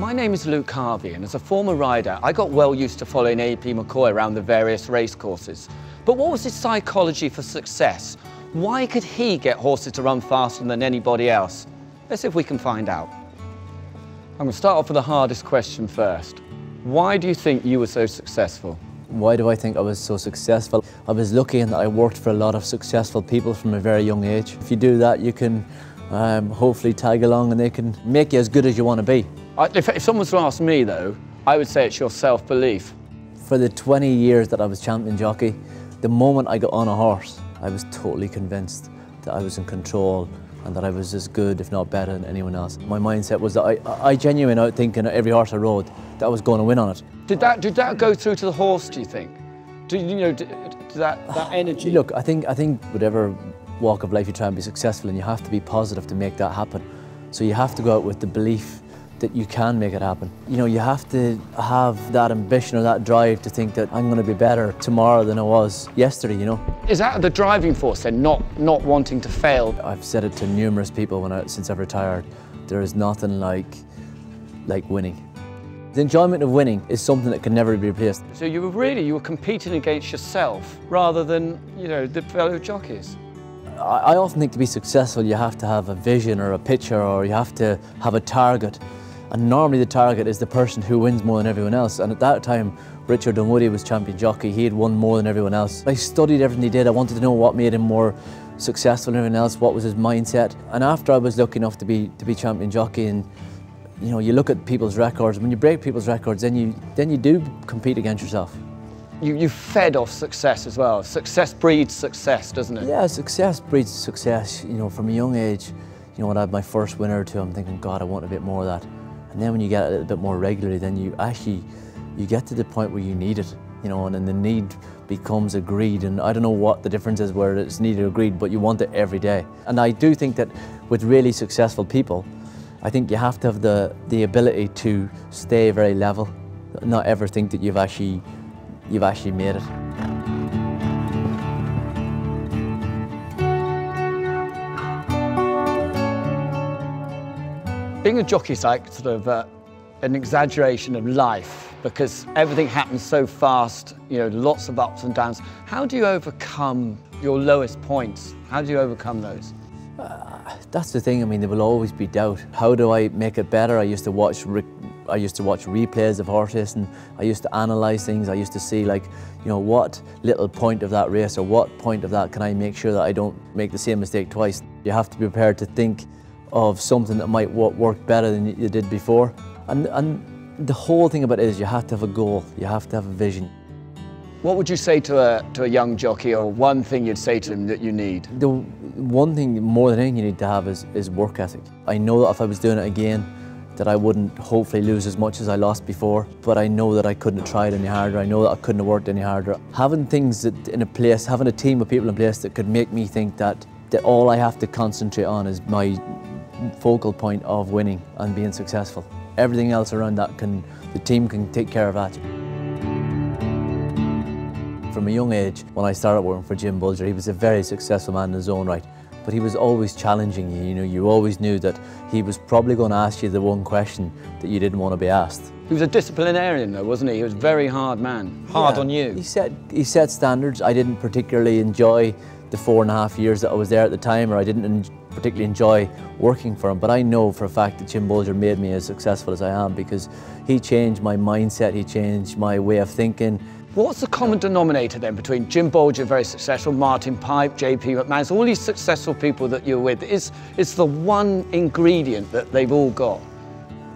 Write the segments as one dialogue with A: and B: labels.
A: My name is Luke Harvey, and as a former rider, I got well used to following Anthony McCoy around the various race courses. But what was his psychology for success? Why could he get horses to run faster than anybody else? Let's see if we can find out. I'm going to start off with the hardest question first. Why do you think you were so successful?
B: Why do I think I was so successful? I was lucky in that I worked for a lot of successful people from a very young age. If you do that, you can hopefully tag along and they can make you as good as you want to be.
A: If someone was to ask me though, I would say it's your self-belief.
B: For the 20 years that I was champion jockey, the moment I got on a horse, I was totally convinced that I was in control and that I was as good, if not better, than anyone else. My mindset was that I genuinely out thinking every horse I rode that I was going to win on it.
A: Did that go through to the horse, do you think? That energy?
B: Look, I think whatever walk of life you try and be successful in, you have to be positive to make that happen. So you have to go out with the belief that you can make it happen. You know, you have to have that ambition or that drive to think that I'm going to be better tomorrow than I was yesterday, you know.
A: Is that the driving force then, not wanting to fail?
B: I've said it to numerous people since I've retired. There is nothing like winning. The enjoyment of winning is something that can never be replaced.
A: So you were competing against yourself rather than, you know, the fellow jockeys.
B: I often think to be successful you have to have a vision or a picture, or you have to have a target. And normally the target is the person who wins more than everyone else. And at that time, Richard Dunwoody was champion jockey. He had won more than everyone else. I studied everything he did. I wanted to know what made him more successful than everyone else, what was his mindset. And after I was lucky enough to be champion jockey, and you know, you look at people's records, when you break people's records, then you do compete against yourself.
A: You fed off success as well. Success breeds success, doesn't it?
B: Yeah, success breeds success. You know, from a young age, you know, when I had my first win or two, I'm thinking, God, I want a bit more of that. And then when you get it a little bit more regularly, then you get to the point where you need it, you know, and then the need becomes a greed. And I don't know what the difference is where it's needed or greed, but you want it every day. And I do think that with really successful people, I think you have to have the ability to stay very level, not ever think that you've actually made it.
A: Being a jockey is like sort of an exaggeration of life, because everything happens so fast, you know, lots of ups and downs. How do you overcome your lowest points? How do you overcome those?
B: That's the thing. I mean, there will always be doubt. How do I make it better? I used to watch replays of horse racing. I used to analyse things. I used to see, like, you know, what little point of that race or what point of that can I make sure that I don't make the same mistake twice. You have to be prepared to think of something that might work better than you did before. And the whole thing about it is you have to have a goal. You have to have a vision.
A: What would you say to a young jockey, or one thing you'd say to him that you need?
B: The one thing more than anything you need to have is work ethic. I know that if I was doing it again, that I wouldn't hopefully lose as much as I lost before, but I know that I couldn't have tried any harder. I know that I couldn't have worked any harder. Having things in a place, having a team of people in place that could make me think that all I have to concentrate on is my focal point of winning and being successful. Everything else around that the team can take care of that. From a young age, when I started working for Jim Bulger, he was a very successful man in his own right, but he was always challenging you. You know, you always knew that he was probably going to ask you the one question that you didn't want to be asked.
A: He was a disciplinarian though, wasn't he? He was a very hard man. Hard on you.
B: He set standards. I didn't particularly enjoy the 4.5 years that I was there at the time, or I didn't particularly enjoy working for him, but I know for a fact that Jim Bulger made me as successful as I am because he changed my mindset, he changed my way of thinking.
A: What's the common denominator then between Jim Bulger, very successful, Martin Pipe, JP McManus, all these successful people that you're with? It's the one ingredient that they've all got.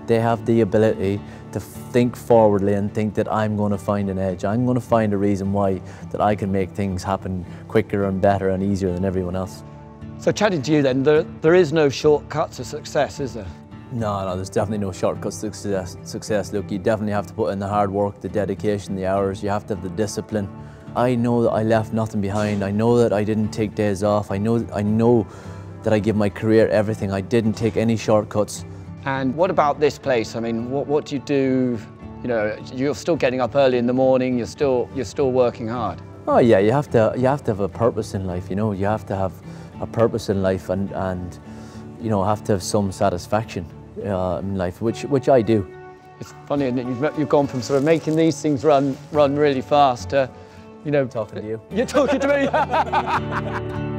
B: They have the ability to think forwardly and think that I'm going to find an edge. I'm going to find a reason why that I can make things happen quicker and better and easier than everyone else.
A: So chatting to you then, there is no shortcut to success, is there?
B: No, there's definitely no shortcuts to success. Look, you definitely have to put in the hard work, the dedication, the hours. You have to have the discipline. I know that I left nothing behind. I know that I didn't take days off. I know that I give my career everything. I didn't take any shortcuts.
A: And what about this place? I mean, what do you do? You know, you're still getting up early in the morning. You're still working hard.
B: Oh yeah, you have to have a purpose in life. You know, you have to have a purpose in life, and you know, have to have some satisfaction in life, which I do.
A: It's funny, isn't it? You've gone from sort of making these things run really fast to, you know...
B: Talking to you.
A: You're talking to me.